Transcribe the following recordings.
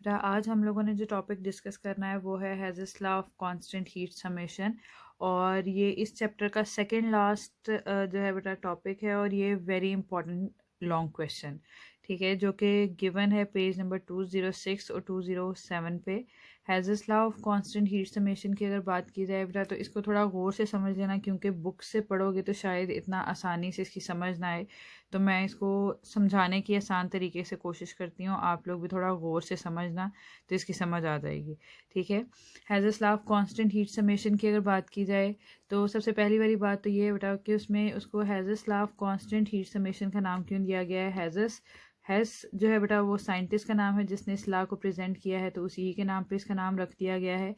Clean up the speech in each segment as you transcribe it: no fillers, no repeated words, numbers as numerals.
बेटा आज हम लोगों ने जो टॉपिक डिस्कस करना है वो है Hess's law of constant heat summation. और ये इस चैप्टर का सेकंड लास्ट जो है बेटा टॉपिक है और ये वेरी इंपॉर्टेंट लॉन्ग क्वेश्चन, ठीक है, जो कि गिवन है पेज नंबर 206 और 207 पे। Hess's law of constant heat summation की अगर बात की जाए बेटा तो इसको थोड़ा गौर से समझ लेना, क्योंकि बुक से पढ़ोगे तो शायद इतना आसानी से इसकी समझ ना आए। तो मैं इसको समझाने की आसान तरीके से कोशिश करती हूँ, आप लोग भी थोड़ा गौर से समझना तो इसकी समझ आ जाएगी, ठीक है। Hess's law of constant heat summation की अगर बात की जाए तो सबसे पहली वाली बात तो ये बताओ कि उसमें उसको Hess's law of constant heat summation का नाम क्यों दिया गया है। हैस जो है बेटा वो साइंटिस्ट का नाम है जिसने इस लॉ को प्रेजेंट किया है, तो उसी ही के नाम पे इसका नाम रख दिया गया है।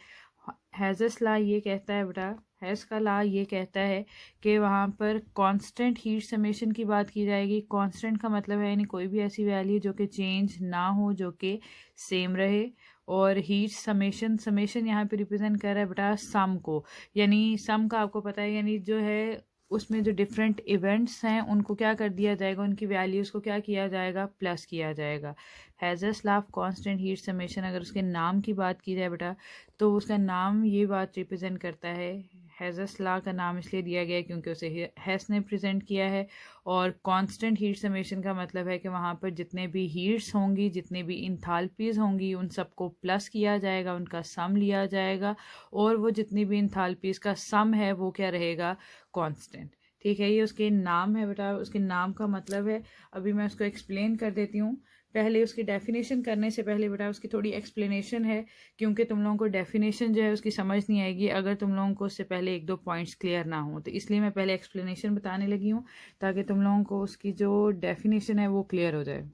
हैज़ेस लॉ ये कहता है बेटा, हैज़ का लॉ ये कहता है कि वहाँ पर कांस्टेंट हीट समेशन की बात की जाएगी। कांस्टेंट का मतलब है यानी कोई भी ऐसी वैल्यू जो कि चेंज ना हो, जो कि सेम रहे। और हीट समेशन, समेशन यहाँ पे रिप्रेजेंट कर रहा है बेटा सम को, यानी सम का आपको पता है यानी जो है उसमें जो डिफरेंट इवेंट्स हैं उनको क्या कर दिया जाएगा, उनकी वैल्यूज़ को क्या किया जाएगा, प्लस किया जाएगा। Hess's law of constant heat summation अगर उसके नाम की बात की जाए बेटा तो उसका नाम ये बात रिप्रेजेंट करता है। हेज़ेस लॉ का नाम इसलिए दिया गया है क्योंकि उसे हैस ने प्रेजेंट किया है। और कांस्टेंट हीट समेशन का मतलब है कि वहाँ पर जितने भी हीट्स होंगी, जितने भी इंथाल्पीज होंगी, उन सबको प्लस किया जाएगा, उनका सम लिया जाएगा और वो जितनी भी इंथाल्पीज का सम है वो क्या रहेगा, कांस्टेंट, ठीक है। ये उसके नाम है बेटा, उसके नाम का मतलब है। अभी मैं उसको एक्सप्लेन कर देती हूँ। पहले उसकी डेफिनेशन करने से पहले बेटा उसकी थोड़ी एक्सप्लेनेशन है, क्योंकि तुम लोगों को डेफिनेशन जो है उसकी समझ नहीं आएगी अगर तुम लोगों को उससे पहले एक दो पॉइंट्स क्लियर ना हो, तो इसलिए मैं पहले एक्सप्लेनेशन बताने लगी हूँ ताकि तुम लोगों को उसकी जो डेफिनेशन है वो क्लियर हो जाए।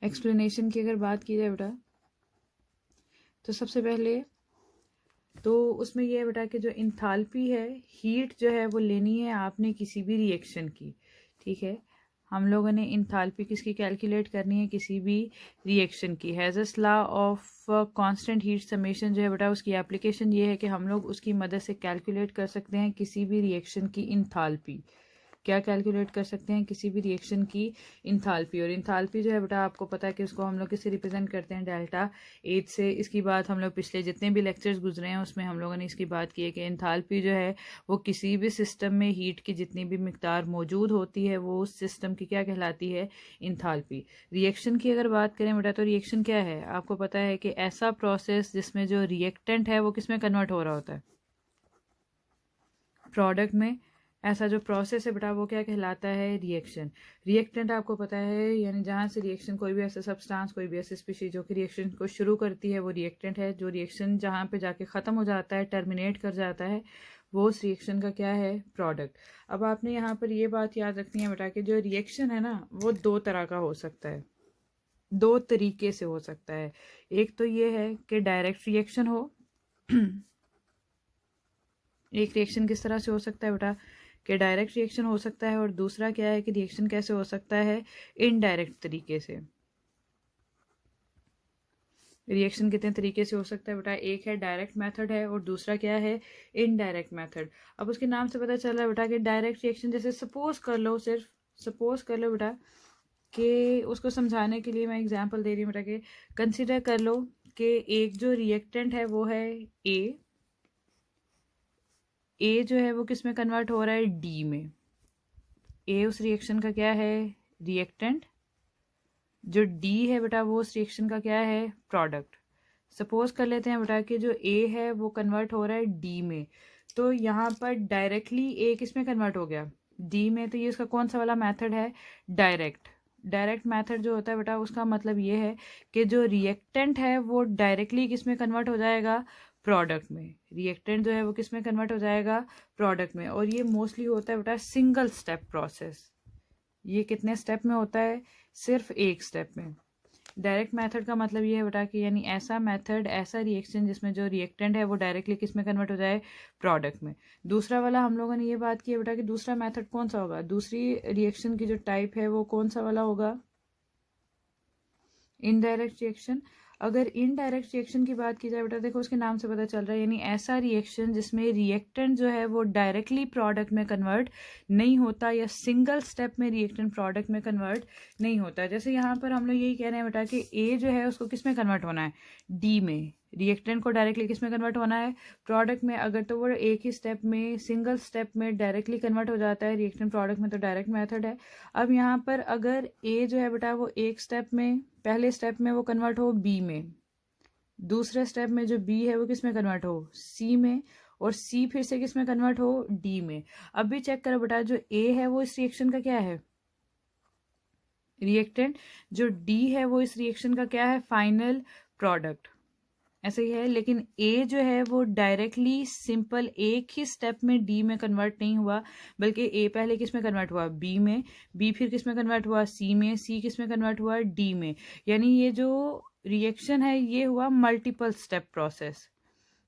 एक्सप्लेनेशन की अगर बात की जाए बेटा तो सबसे पहले तो उसमें यह है बेटा कि जो इंथाल्पी है, हीट जो है वो लेनी है आपने किसी भी रिएक्शन की, ठीक है। हम लोगों ने इंथाल्पी किसकी कैलकुलेट करनी है, किसी भी रिएक्शन की। Hess's law of constant heat summation जो है बेटा उसकी एप्लीकेशन ये है कि हम लोग उसकी मदद से कैलकुलेट कर सकते हैं किसी भी रिएक्शन की इंथाल्पी। क्या कैलकुलेट कर सकते हैं, किसी भी रिएक्शन की इंथाल्पी। और इंथाल्पी जो है बेटा आपको पता है कि उसको हम लोग किससे रिप्रेजेंट करते हैं, डेल्टा एच से। इसकी बात हम लोग पिछले जितने भी लेक्चर्स गुजरे हैं उसमें हम लोगों ने इसकी बात की है कि इंथाल्पी जो है वो किसी भी सिस्टम में हीट की जितनी भी मिकदार मौजूद होती है वो उस सिस्टम की क्या कहलाती है, इंथाल्पी। रिएक्शन की अगर बात करें बेटा तो रिएक्शन क्या है, आपको पता है कि ऐसा प्रोसेस जिसमें जो रिएक्टेंट है वो किसमें कन्वर्ट हो रहा होता है, प्रोडक्ट में। ऐसा जो प्रोसेस है बेटा वो क्या कहलाता है, रिएक्शन। रिएक्टेंट आपको पता है यानी जहाँ से रिएक्शन, कोई भी ऐसा सब्सटेंस, कोई भी ऐसी स्पीशीज जो कि रिएक्शन को शुरू करती है वो रिएक्टेंट है। जो रिएक्शन जहाँ पे जाके ख़त्म हो जाता है, टर्मिनेट कर जाता है, वो उस रिएक्शन का क्या है, प्रोडक्ट। अब आपने यहाँ पर ये बात याद रखनी है बेटा कि जो रिएक्शन है ना वो दो तरह का हो सकता है, दो तरीके से हो सकता है। एक तो ये है कि डायरेक्ट रिएक्शन हो। एक रिएक्शन किस तरह से हो सकता है बेटा कि डायरेक्ट रिएक्शन हो सकता है, और दूसरा क्या है कि रिएक्शन कैसे हो सकता है, इनडायरेक्ट तरीके से। रिएक्शन कितने तरीके से हो सकता है बेटा, एक है डायरेक्ट मेथड है और दूसरा क्या है, इनडायरेक्ट मेथड। अब उसके नाम से पता चल रहा है बेटा कि डायरेक्ट रिएक्शन, जैसे सपोज कर लो, सिर्फ सपोज कर लो बेटा कि उसको समझाने के लिए मैं एग्जांपल दे रही हूँ बेटा कि कंसिडर कर लो कि एक जो रिएक्टेंट है वो है ए जो है वो किस में कन्वर्ट हो रहा है, डी में। ए उस रिएक्शन का क्या है, रिएक्टेंट। जो डी है बेटा वो उस रिएक्शन का क्या है, प्रोडक्ट। सपोज कर लेते हैं बेटा कि जो ए है वो कन्वर्ट हो रहा है डी में, तो यहाँ पर डायरेक्टली ए किस में कन्वर्ट हो गया, डी में। तो ये उसका कौन सा वाला मेथड है, डायरेक्ट। डायरेक्ट मेथड जो होता है बेटा उसका मतलब ये है कि जो रिएक्टेंट है वो डायरेक्टली किस में कन्वर्ट हो जाएगा, प्रोडक्ट में। रिएक्टेंट जो है वो किस में कन्वर्ट हो जाएगा, प्रोडक्ट में। और ये मोस्टली होता है बेटा सिंगल स्टेप प्रोसेस। ये कितने स्टेप में होता है, सिर्फ एक स्टेप में। डायरेक्ट मेथड का मतलब ये है बेटा कि यानी ऐसा मेथड, ऐसा रिएक्शन जिसमें जो रिएक्टेंट है वो डायरेक्टली किस में कन्वर्ट हो जाए, प्रोडक्ट में। दूसरा वाला हम लोगों ने ये बात की है बेटा कि दूसरा मेथड कौन सा होगा, दूसरी रिएक्शन की जो टाइप है वो कौन सा वाला होगा, इनडायरेक्ट रिएक्शन। अगर इनडायरेक्ट रिएक्शन की बात की जाए बेटा, देखो उसके नाम से पता चल रहा है, यानी ऐसा रिएक्शन जिसमें रिएक्टेंट जो है वो डायरेक्टली प्रोडक्ट में कन्वर्ट नहीं होता या सिंगल स्टेप में रिएक्टेंट प्रोडक्ट में कन्वर्ट नहीं होता। जैसे यहाँ पर हम लोग यही कह रहे हैं बेटा कि ए जो है उसको किस में कन्वर्ट होना है, डी में। रिएक्टेंट को डायरेक्टली किस में कन्वर्ट होना है, प्रोडक्ट में। अगर तो वो एक ही स्टेप में, सिंगल स्टेप में डायरेक्टली कन्वर्ट हो जाता है रिएक्टेंट प्रोडक्ट में, तो डायरेक्ट मेथड है। अब यहाँ पर अगर ए जो है बेटा वो एक स्टेप में, पहले स्टेप में वो कन्वर्ट हो बी में, दूसरे स्टेप में जो बी है वो किस में कन्वर्ट हो, सी में, और सी फिर से किस में कन्वर्ट हो, डी में। अब भी चेक करो बेटा, जो ए है वो इस रिएक्शन का क्या है, रिएक्टेंट। जो डी है वो इस रिएक्शन का क्या है, फाइनल प्रोडक्ट। ऐसा ही है, लेकिन ए जो है वो डायरेक्टली सिंपल एक ही स्टेप में डी में कन्वर्ट नहीं हुआ, बल्कि ए पहले किस में कन्वर्ट हुआ, बी में, बी फिर किस में कन्वर्ट हुआ, सी में, सी किस में कन्वर्ट हुआ, डी में। यानी ये जो रिएक्शन है ये हुआ मल्टीपल स्टेप प्रोसेस,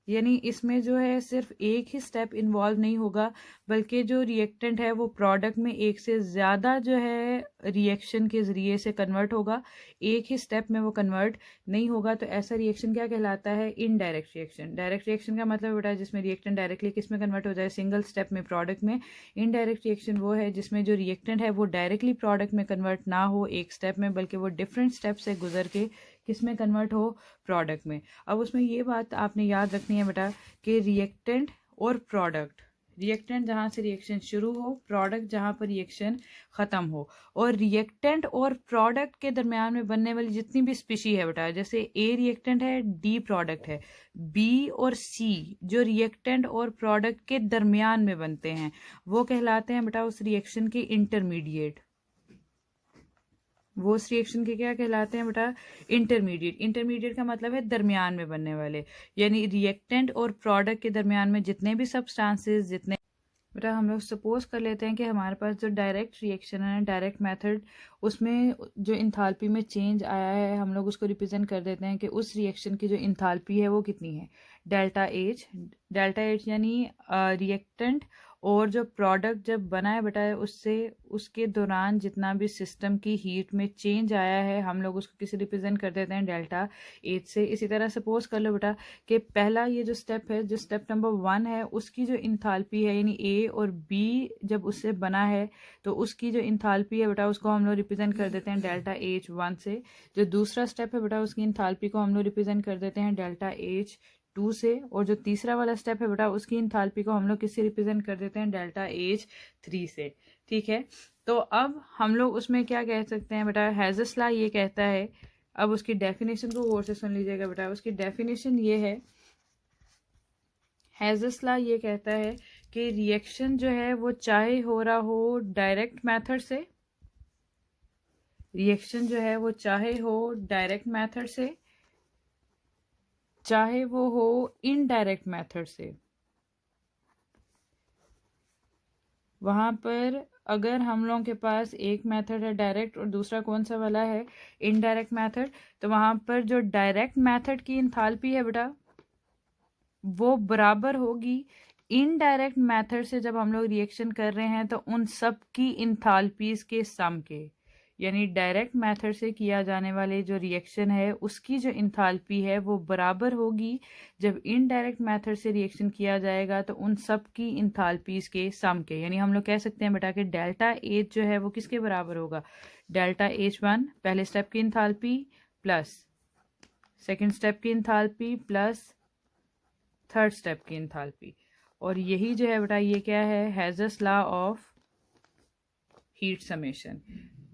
यानी इसमें जो है सिर्फ एक ही स्टेप इन्वॉल्व नहीं होगा, बल्कि जो रिएक्टेंट है वो प्रोडक्ट में एक से ज़्यादा जो है रिएक्शन के ज़रिए से कन्वर्ट होगा, एक ही स्टेप में वो कन्वर्ट नहीं होगा। तो ऐसा रिएक्शन क्या कहलाता है, इनडायरेक्ट रिएक्शन। डायरेक्ट रिएक्शन का मतलब बेटा जिसमें रिएक्टेंट डायरेक्टली किस में कन्वर्ट हो जाए, सिंगल स्टेप में, प्रोडक्ट में। इनडायरेक्ट रिएक्शन वो है जिसमें जो रिएक्टेंट है वो डायरेक्टली प्रोडक्ट में कन्वर्ट ना हो एक स्टेप में, बल्कि वो डिफरेंट स्टेप से गुजर के किस में कन्वर्ट हो, प्रोडक्ट में। अब उसमें ये बात आपने याद रखनी है बेटा कि रिएक्टेंट और प्रोडक्ट, रिएक्टेंट जहाँ से रिएक्शन शुरू हो, प्रोडक्ट जहाँ पर रिएक्शन ख़त्म हो। और रिएक्टेंट और प्रोडक्ट के दरमियान में बनने वाली जितनी भी स्पीशी है बेटा, जैसे ए रिएक्टेंट है, डी प्रोडक्ट है, बी और सी जो रिएक्टेंट और प्रोडक्ट के दरमियान में बनते हैं वो कहलाते हैं बेटा उस रिएक्शन के इंटरमीडिएट। वो उस रिएक्शन के क्या कहलाते हैं बेटा, इंटरमीडिएट। इंटरमीडिएट का मतलब है दरमियान में बनने वाले, यानी रिएक्टेंट और प्रोडक्ट के दरमियान में जितने भी सब्सटेंसेस, जितने बेटा हम लोग सपोज कर लेते हैं कि हमारे पास जो डायरेक्ट रिएक्शन है, डायरेक्ट मेथड, उसमें जो इंथाल्पी में चेंज आया है हम लोग उसको रिप्रेजेंट कर देते हैं कि उस रिएक्शन की जो इंथाल्पी है वो कितनी है, डेल्टा एच। डेल्टा एच यानी रिएक्टेंट और जो प्रोडक्ट जब बना है बेटा उससे, उसके दौरान जितना भी सिस्टम की हीट में चेंज आया है हम लोग उसको किसी रिप्रेजेंट कर देते हैं डेल्टा एच से। इसी तरह सपोज कर लो बेटा कि पहला ये जो स्टेप है, जो स्टेप नंबर 1 है, उसकी जो इंथाल्पी है यानी ए और बी जब उससे बना है तो उसकी जो इंथाल्पी है बेटा उसको हम लोग रिप्रेजेंट कर देते हैं डेल्टा एच 1 से। जो दूसरा स्टेप है बेटा उसकी इंथाल्पी को हम लोग रिप्रेजेंट कर देते हैं डेल्टा एच 2 से। और जो तीसरा वाला स्टेप है बेटा उसकी इंथाल्पी को हम लोग किससे रिप्रेजेंट कर देते हैं, डेल्टा एच 3 से। ठीक है, तो अब हम लोग उसमें क्या कह सकते हैं बेटा, हेज़ेस लॉ ये कहता है, अब उसकी डेफिनेशन को गौर से सुन लीजिएगा बेटा। उसकी डेफिनेशन ये है, हेज़ेस लॉ ये कहता है कि रिएक्शन जो है वो चाहे हो रहा हो डायरेक्ट मेथड से, रिएक्शन जो है वो चाहे हो डायरेक्ट मेथड से, चाहे वो हो इनडायरेक्ट मेथड से। वहां पर अगर हम लोगों के पास एक मेथड है डायरेक्ट और दूसरा कौन सा वाला है, इनडायरेक्ट मेथड, तो वहां पर जो डायरेक्ट मेथड की इंथाल्पी है बेटा वो बराबर होगी इनडायरेक्ट मेथड से। जब हम लोग रिएक्शन कर रहे हैं तो उन सब की इंथाल्पीज के सम के, यानी डायरेक्ट मेथड से किया जाने वाले जो रिएक्शन है उसकी जो इंथाल्पी है वो बराबर होगी जब इनडायरेक्ट मेथड से रिएक्शन किया जाएगा तो उन सब की इंथाल्पीज के सम के। यानी हम लोग कह सकते हैं बेटा कि डेल्टा एच जो है वो किसके बराबर होगा, डेल्टा H1 पहले स्टेप की इंथाल्पी प्लस सेकेंड स्टेप की इंथाल्पी प्लस थर्ड स्टेप की इंथाल्पी। और यही जो है बेटा ये क्या है, Hess's law of heat summation.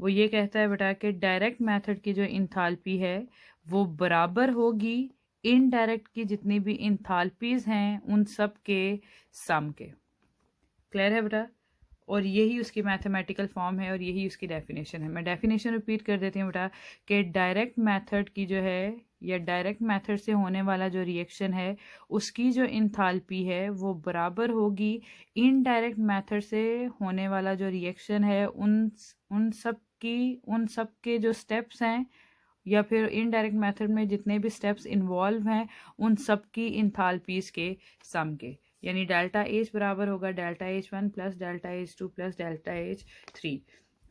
वो ये कहता है बेटा कि डायरेक्ट मेथड की जो इंथाल्पी है वो बराबर होगी इनडायरेक्ट की जितनी भी इंथाल्पीज हैं उन सब के सम के। क्लियर है बेटा, और यही उसकी मैथमेटिकल फॉर्म है और यही उसकी डेफिनेशन है। मैं डेफिनेशन रिपीट कर देती हूँ बेटा कि डायरेक्ट मेथड की जो है या डायरेक्ट मेथड से होने वाला जो रिएक्शन है उसकी जो इंथाल्पी है वो बराबर होगी इनडायरेक्ट मेथड से होने वाला जो रिएक्शन है उन सब के जो स्टेप्स हैं या फिर इनडायरेक्ट मेथड में जितने भी स्टेप्स इन्वॉल्व हैं उन सब की इंथाल्पीज के सम के। यानी डेल्टा एच बराबर होगा delta H1 plus delta H2 plus delta H3।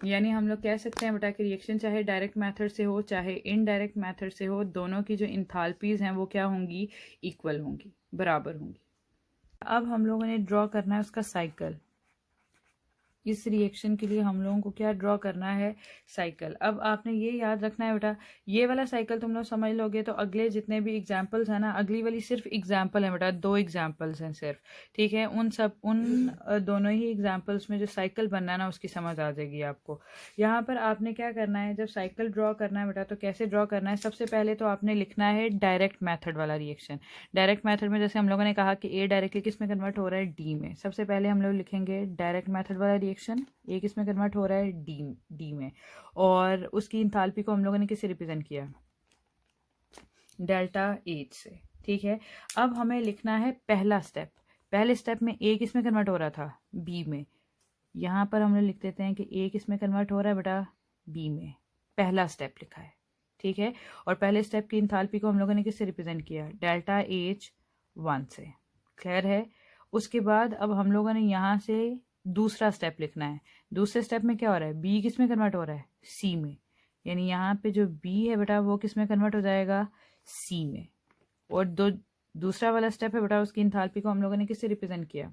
यानी हम लोग कह सकते हैं बेटा कि रिएक्शन चाहे डायरेक्ट मेथड से हो चाहे इनडायरेक्ट मेथड से हो, दोनों की जो इंथाल्पीज हैं वो क्या होंगी, इक्वल होंगी, बराबर होंगी। अब हम लोगों ने ड्रॉ करना है उसका साइकिल। इस रिएक्शन के लिए हम लोगों को क्या ड्रॉ करना है, साइकिल। अब आपने ये याद रखना है बेटा, ये वाला साइकिल तुम लोग समझ लोगे तो अगले जितने भी एग्जाम्पल्स हैं ना, अगली वाली सिर्फ एग्जाम्पल है बेटा, 2 एग्जाम्पल्स हैं सिर्फ, ठीक है। उन दोनों ही एग्जाम्पल्स में जो साइकिल बनना है ना उसकी समझ आ जाएगी आपको। यहाँ पर आपने क्या करना है, जब साइकिल ड्रॉ करना है बेटा तो कैसे ड्रॉ करना है, सबसे पहले तो आपने लिखना है डायरेक्ट मैथड वाला रिएक्शन। डायरेक्ट मेथड में जैसे हम लोगों ने कहा कि ए डायरेक्टली किस में कन्वर्ट हो रहा है, डी में। सबसे पहले हम लोग लिखेंगे डायरेक्ट मेथड वाला रिएक्शन, ए किस में कन्वर्ट हो रहा है, डी में। और उसकी इंथाल्पी को हम लोगों ने किससे रिप्रेजेंट किया, डेल्टा एच से, ठीक है। अब हमें लिखना है पहला स्टेप। पहले स्टेप में ए किस में कन्वर्ट हो रहा था, बी में। यहाँ पर हम लोग लिख देते हैं कि ए किस में कन्वर्ट हो रहा है बेटा, बी में। पहला स्टेप लिखा है, ठीक है। और पहले स्टेप की इंथाल्पी को हम लोगों ने किससे रिप्रेजेंट किया, डेल्टा एच 1 से। क्लियर है। उसके बाद अब हम लोगों ने यहाँ से दूसरा स्टेप लिखना है। दूसरे स्टेप में क्या हो रहा है, बी किस में कन्वर्ट हो रहा है, सी में। यानी यहाँ पे जो बी है बेटा वो किस में कन्वर्ट हो जाएगा, सी में। और दूसरा वाला स्टेप है बेटा, उसकी इंथाल्पी को हम लोगों ने किससे रिप्रेजेंट किया,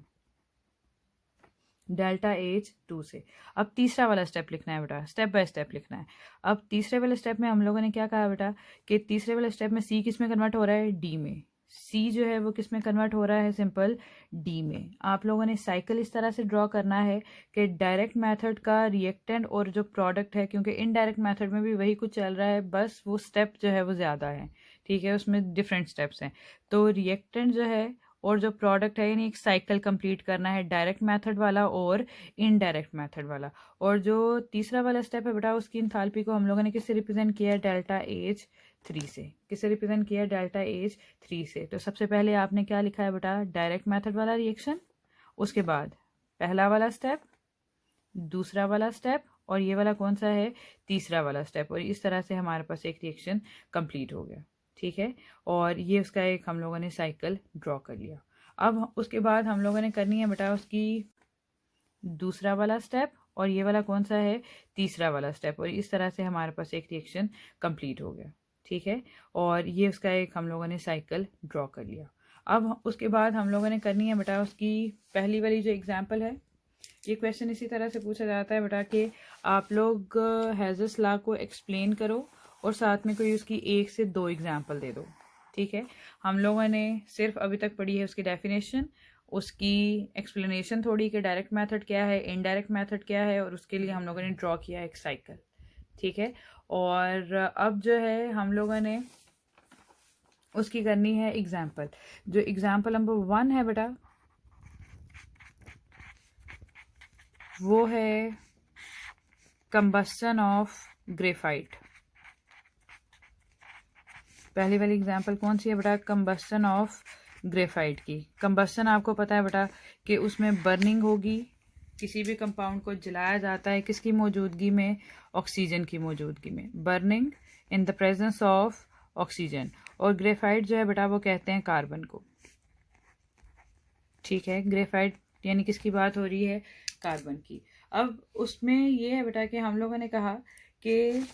डेल्टा एच 2 से। अब तीसरा वाला स्टेप लिखना है बेटा, स्टेप बाय स्टेप लिखना है। अब तीसरे वाले स्टेप में हम लोगों ने क्या कहा बेटा कि तीसरे वाले स्टेप में सी किस में कन्वर्ट हो रहा है, डी में। सी जो है वो किस में कन्वर्ट हो रहा है, सिंपल डी में। आप लोगों ने साइकिल इस तरह से ड्रॉ करना है कि डायरेक्ट मेथड का रिएक्टेंट और जो प्रोडक्ट है, क्योंकि इनडायरेक्ट मेथड में भी वही कुछ चल रहा है, बस वो स्टेप जो है वो ज़्यादा है, ठीक है, उसमें डिफरेंट स्टेप्स हैं। तो रिएक्टेंट जो है और जो प्रोडक्ट है, यानी एक साइकिल कंप्लीट करना है, डायरेक्ट मेथड वाला और इनडायरेक्ट मेथड वाला। और जो तीसरा वाला स्टेप है बेटा, उसकी इंथाल्पी को हम लोगों ने किससे रिप्रेजेंट किया है, डेल्टा एच 3 से। किससे रिप्रेजेंट किया है, डेल्टा एच 3 से। तो सबसे पहले आपने क्या लिखा है बेटा, डायरेक्ट मेथड वाला रिएक्शन, उसके बाद पहला वाला स्टेप, दूसरा वाला स्टेप, और ये वाला कौन सा है, तीसरा वाला स्टेप। और इस तरह से हमारे पास एक रिएक्शन कंप्लीट हो गया, ठीक है। और ये उसका एक हम लोगों ने साइकिल ड्रॉ कर लिया। अब उसके बाद हम लोगों ने करनी है बेटा उसकी दूसरा वाला स्टेप, और ये वाला कौन सा है, तीसरा वाला स्टेप। और इस तरह से हमारे पास एक रिएक्शन कंप्लीट हो गया, ठीक है। और ये उसका एक हम लोगों ने साइकिल ड्रॉ कर लिया। अब उसके बाद हम लोगों ने करनी है बेटा उसकी पहली वाली जो एग्जाम्पल है। ये क्वेश्चन इसी तरह से पूछा जाता है बेटा कि आप लोग हेजल्स लॉ को एक्सप्लेन करो और साथ में कोई उसकी 1 से 2 एग्जाम्पल दे दो, ठीक है। हम लोगों ने सिर्फ अभी तक पढ़ी है उसकी डेफिनेशन, उसकी एक्सप्लेनेशन थोड़ी कि डायरेक्ट मेथड क्या है, इनडायरेक्ट मेथड क्या है, और उसके लिए हम लोगों ने ड्रॉ किया एक साइकिल, ठीक है। और अब जो है हम लोगों ने उसकी करनी है एग्जाम्पल। जो एग्जाम्पल नंबर 1 है बेटा वो है कंबस्टन ऑफ ग्रेफाइट। पहली वाली एग्जांपल कौन सी है बेटा, कंबस्टन ऑफ ग्रेफाइट की। कंबस्टन आपको पता है बेटा कि उसमें बर्निंग होगी, किसी भी कंपाउंड को जलाया जाता है किसकी मौजूदगी में, ऑक्सीजन की मौजूदगी में। Burning in the presence of oxygen. और ग्रेफाइट जो है बेटा वो कहते हैं कार्बन को, ठीक है। ग्रेफाइट यानी किसकी बात हो रही है, कार्बन की। अब उसमें ये है बेटा कि हम लोगों ने कहा कि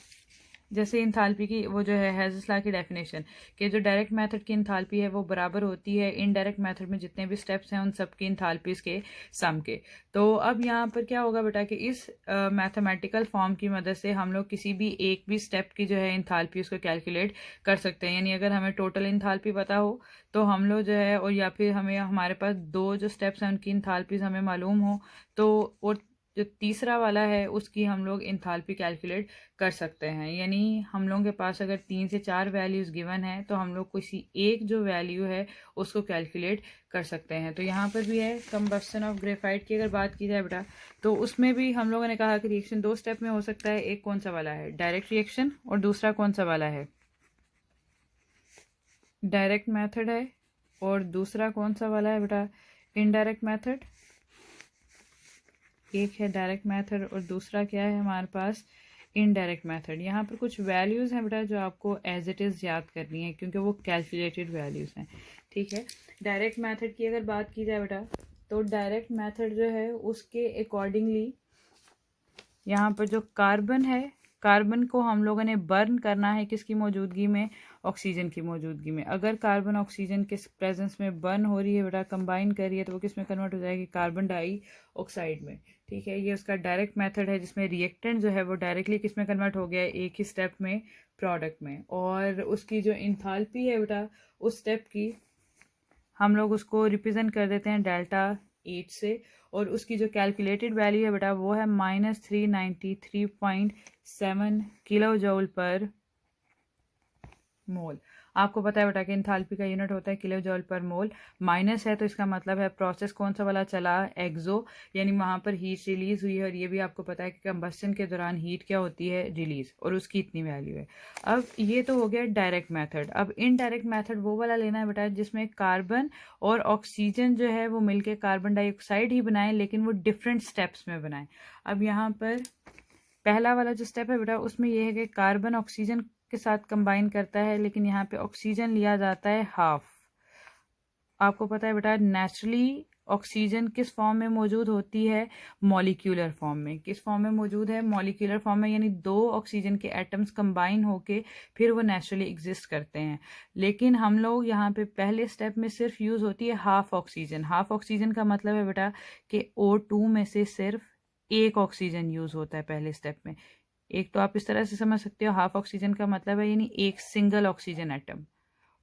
जैसे इंथाल्पी की वो जो है हेजल्स लॉ की डेफिनेशन कि जो डायरेक्ट मेथड की इंथाल्पी है वो बराबर होती है इनडायरेक्ट मेथड में जितने भी स्टेप्स हैं उन सब की इंथाल्पीज के सम के। तो अब यहाँ पर क्या होगा बेटा कि इस मैथमेटिकल फॉर्म की मदद से हम लोग किसी भी एक भी स्टेप की जो है इंथाल्पी उसको कैलकुलेट कर सकते हैं। यानी अगर हमें टोटल इंथाल्पी पता हो तो हम लोग जो है, और या फिर हमें हमारे पास 2 जो स्टेप्स हैं उनकी इंथाल्पीज हमें मालूम हो तो, और जो तीसरा वाला है उसकी हम लोग इंथाल्पी कैलकुलेट कर सकते हैं। यानी हम लोगों के पास अगर 3 से 4 वैल्यूज़ गिवन है तो हम लोग किसी एक जो वैल्यू है उसको कैलकुलेट कर सकते हैं। तो यहाँ पर भी है कंबस्टन ऑफ ग्रेफाइट की अगर बात की जाए बेटा तो उसमें भी हम लोगों ने कहा कि रिएक्शन 2 स्टेप में हो सकता है। एक कौन सा वाला है, डायरेक्ट रिएक्शन, और दूसरा कौन सा वाला है, डायरेक्ट मेथड है, और दूसरा कौन सा वाला है बेटा, इनडायरेक्ट मेथड। एक है डायरेक्ट मेथड और दूसरा क्या है हमारे पास, इनडायरेक्ट मेथड। यहाँ पर कुछ वैल्यूज़ हैं बेटा जो आपको एज इट इज़ याद करनी है क्योंकि वो कैलकुलेटेड वैल्यूज़ हैं, ठीक है। डायरेक्ट मेथड की अगर बात की जाए बेटा तो डायरेक्ट मेथड जो है उसके अकॉर्डिंगली, यहाँ पर जो कार्बन है, कार्बन को हम लोगों ने बर्न करना है किसकी मौजूदगी में, ऑक्सीजन की मौजूदगी में। अगर कार्बन ऑक्सीजन के प्रेजेंस में बर्न हो रही है बेटा, कंबाइन कर रही है, तो वो किस में कन्वर्ट हो जाएगी, कार्बन डाइऑक्साइड में। ठीक है, ये उसका डायरेक्ट मेथड है जिसमें रिएक्टेंट जो है वो डायरेक्टली किस में कन्वर्ट हो गया है, एक ही स्टेप में, प्रोडक्ट में। और उसकी जो इंथाल्पी है बेटा, उस स्टेप की हम लोग उसको रिप्रेजेंट कर देते हैं डेल्टा एच से, और उसकी जो कैलकुलेटेड वैल्यू है बेटा वो है -393.7 किलो जूल पर मोल। आपको पता है बेटा कि इंथाल्पी का यूनिट होता है किलो जूल पर मोल। माइनस है तो इसका मतलब है प्रोसेस कौन सा वाला चला, एक्सो, यानी वहां पर हीट रिलीज हुई है। और ये भी आपको पता है कि कंबस्शन के दौरान हीट क्या होती है, रिलीज, और उसकी इतनी वैल्यू है। अब ये तो हो गया डायरेक्ट मेथड। अब इनडायरेक्ट मेथड वो वाला लेना है बेटा जिसमें कार्बन और ऑक्सीजन जो है वो मिलके कार्बन डाइऑक्साइड ही बनाए, लेकिन वो डिफरेंट स्टेप्स में बनाए। अब यहाँ पर पहला वाला जो स्टेप है बेटा उसमें यह है कि कार्बन ऑक्सीजन के साथ कंबाइन करता है, लेकिन यहाँ पे ऑक्सीजन लिया जाता है हाफ। आपको पता है बेटा नेचुरली ऑक्सीजन किस फॉर्म में मौजूद होती है, मॉलिक्यूलर फॉर्म में। किस फॉर्म में मौजूद है, मॉलिक्यूलर फॉर्म में, यानी 2 ऑक्सीजन के एटम्स कंबाइन होके फिर वो नेचुरली एग्जिस्ट करते हैं। लेकिन हम लोग यहाँ पे पहले स्टेप में सिर्फ यूज होती है हाफ ऑक्सीजन। हाफ ऑक्सीजन का मतलब है बेटा कि O2 में से सिर्फ एक ऑक्सीजन यूज होता है पहले स्टेप में। एक तो आप इस तरह से समझ सकते हो, हाफ ऑक्सीजन का मतलब है यानी एक सिंगल ऑक्सीजन एटम।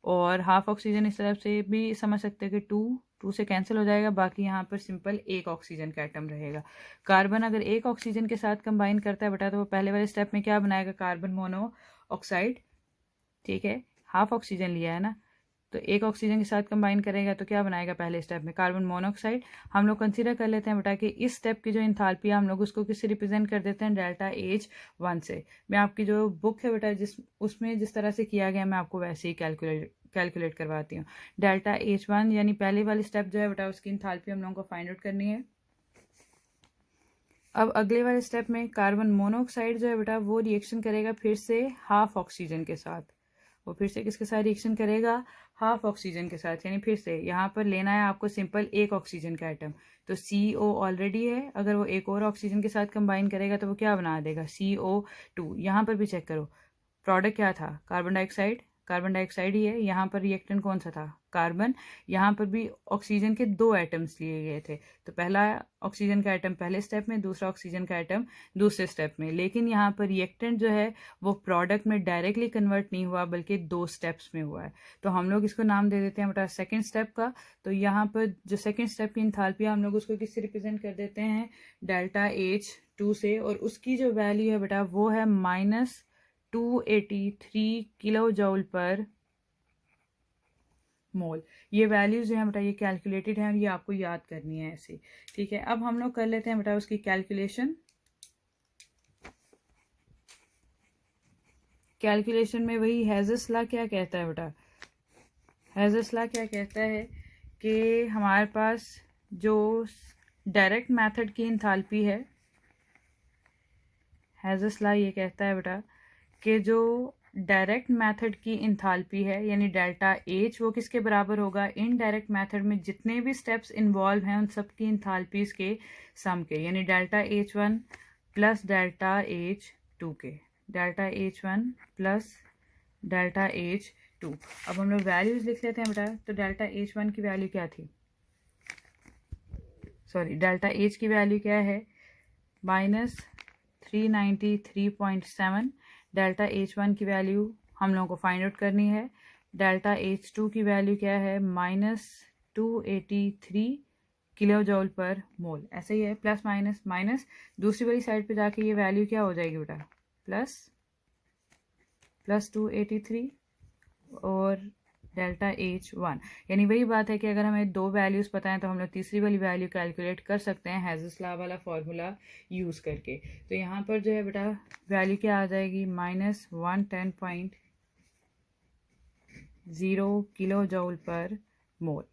और हाफ ऑक्सीजन इस तरफ से भी समझ सकते हैं कि टू से कैंसिल हो जाएगा, बाकी यहाँ पर सिंपल एक ऑक्सीजन का एटम रहेगा। कार्बन अगर एक ऑक्सीजन के साथ कंबाइन करता है बेटा तो वो पहले वाले स्टेप में क्या बनाएगा, कार्बन मोनो ऑक्साइड। ठीक है, हाफ ऑक्सीजन लिया है ना, तो एक ऑक्सीजन के साथ कंबाइन करेगा तो क्या बनाएगा पहले स्टेप में, कार्बन मोनोऑक्साइड। हम लोग कंसीडर कर लेते हैं बेटा कि इस स्टेप की जो इंथाल्पी है हम लोग उसको किससे रिप्रेजेंट कर देते हैं, डेल्टा H1 से। मैं आपकी जो बुक है बेटा उसमें जिस तरह से किया गया मैं आपको वैसे ही कैलकुलेट करवाती हूँ। डेल्टा H1 यानी पहले वाली स्टेप जो है बेटा उसकी इंथाल्पी हम लोगों को फाइंड आउट करनी है। अब अगले वाले स्टेप में कार्बन मोनोऑक्साइड जो है बेटा वो रिएक्शन करेगा फिर से हाफ ऑक्सीजन के साथ। वो फिर से किसके साथ रिएक्शन करेगा, हाफ ऑक्सीजन के साथ। यानी फिर से यहाँ पर लेना है आपको सिंपल एक ऑक्सीजन का एटम, तो CO ऑलरेडी है, अगर वो एक और ऑक्सीजन के साथ कंबाइन करेगा तो वो क्या बना देगा, CO2। यहाँ पर भी चेक करो, प्रोडक्ट क्या था, कार्बन डाइऑक्साइड, कार्बन डाइऑक्साइड ही है। यहाँ पर रिएक्टेंट कौन सा था, कार्बन। यहाँ पर भी ऑक्सीजन के 2 एटम्स लिए गए थे, तो पहला ऑक्सीजन का एटम पहले स्टेप में, दूसरा ऑक्सीजन का एटम दूसरे स्टेप में। लेकिन यहाँ पर रिएक्टेंट जो है वो प्रोडक्ट में डायरेक्टली कन्वर्ट नहीं हुआ बल्कि 2 स्टेप्स में हुआ है, तो हम लोग इसको नाम दे देते हैं बेटा सेकेंड स्टेप का। तो यहाँ पर जो सेकेंड स्टेप की इंथाल्पी हम लोग उसको किससे रिप्रेजेंट कर देते हैं, डेल्टा H2 से, और उसकी जो वैल्यू है बेटा वो है -283 किलो जूल पर मोल। ये वैल्यूज जो है बेटा ये कैलकुलेटेड है और ये आपको याद करनी है ऐसे। ठीक है, अब हम लोग कर लेते हैं बेटा उसकी कैलकुलेशन में वही हेजस लॉ क्या कहता है बेटा, हेजस लॉ क्या कहता है कि हमारे पास जो डायरेक्ट मेथड की इंथाल्पी है, हेजस लॉ ये कहता है बेटा कि जो डायरेक्ट मेथड की इंथाल्पी है यानी डेल्टा H वो किसके बराबर होगा, इनडायरेक्ट मेथड में जितने भी स्टेप्स इन्वॉल्व हैं उन सब की इंथाल्पीज के सम के, यानी delta H1 plus delta H2 के, delta H1 plus delta H2। अब हम लोग वैल्यूज लिख लेते हैं बेटा। तो डेल्टा H1 की वैल्यू क्या थी, सॉरी डेल्टा H की वैल्यू क्या है, -393.7। डेल्टा H1 की वैल्यू हम लोगों को फाइंड आउट करनी है। डेल्टा H2 की वैल्यू क्या है, -283 किलो जूल पर मोल। ऐसे ही है, प्लस माइनस माइनस, दूसरी वाली साइड पे जाके ये वैल्यू क्या हो जाएगी बेटा, प्लस 283 और डेल्टा H1। यानी वही बात है कि अगर हमें 2 वैल्यूज़ पता है तो हम लोग तीसरी वाली वैल्यू कैलकुलेट कर सकते हैं हेजस लॉ वाला फॉर्मूला यूज़ करके। तो यहाँ पर जो है बेटा वैल्यू क्या आ जाएगी, -110.0 किलो जूल पर मोल।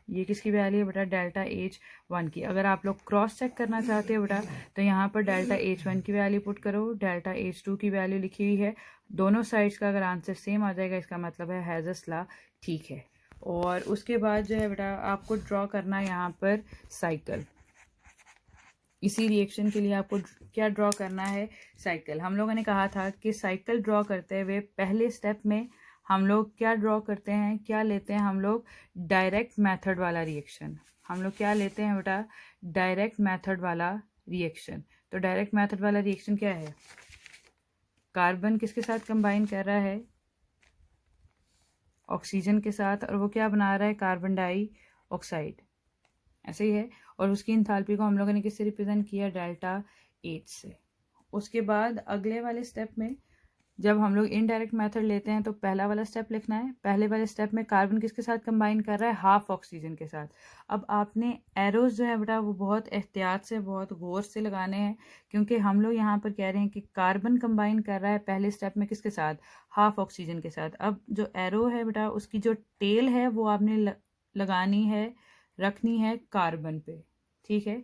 ये किसकी वैल्यू है बेटा, डेल्टा H1 की। अगर आप लोग क्रॉस चेक करना चाहते हो बेटा तो यहाँ पर डेल्टा H1 की वैल्यू पुट करो, डेल्टा H2 की वैल्यू लिखी हुई है, दोनों साइड्स का अगर आंसर सेम आ जाएगा इसका मतलब है हेजस लॉ ठीक है। और उसके बाद जो है बेटा आपको ड्रॉ करना है यहाँ पर साइकिल। इसी रिएक्शन के लिए आपको क्या ड्रॉ करना है, साइकिल। हम लोगों ने कहा था कि साइकिल ड्रॉ करते हुए पहले स्टेप में हम लोग क्या ड्रॉ करते हैं, क्या लेते हैं हम लोग, डायरेक्ट मेथड वाला रिएक्शन। हम लोग क्या लेते हैं बेटा, डायरेक्ट मेथड वाला रिएक्शन। तो डायरेक्ट मेथड वाला रिएक्शन क्या है, कार्बन किसके साथ कंबाइन कर रहा है, ऑक्सीजन के साथ, और वो क्या बना रहा है, कार्बन डाइऑक्साइड, ऐसे ही है। और उसकी इंथाल्पी को हम लोगों ने किससे रिप्रेजेंट किया, डेल्टा एच से। उसके बाद अगले वाले स्टेप में जब हम लोग इनडायरेक्ट मेथड लेते हैं तो पहला वाला स्टेप लिखना है। पहले वाले स्टेप में कार्बन किसके साथ कंबाइन कर रहा है, हाफ ऑक्सीजन के साथ। अब आपने एरोज जो है बेटा वो बहुत एहतियात से, बहुत गौर से लगाने हैं, क्योंकि हम लोग यहाँ पर कह रहे हैं कि कार्बन कंबाइन कर रहा है पहले स्टेप में किसके साथ, हाफ ऑक्सीजन के साथ। अब जो एरो है बेटा उसकी जो टेल है वो आपने लगानी है, रखनी है कार्बन पे, ठीक है।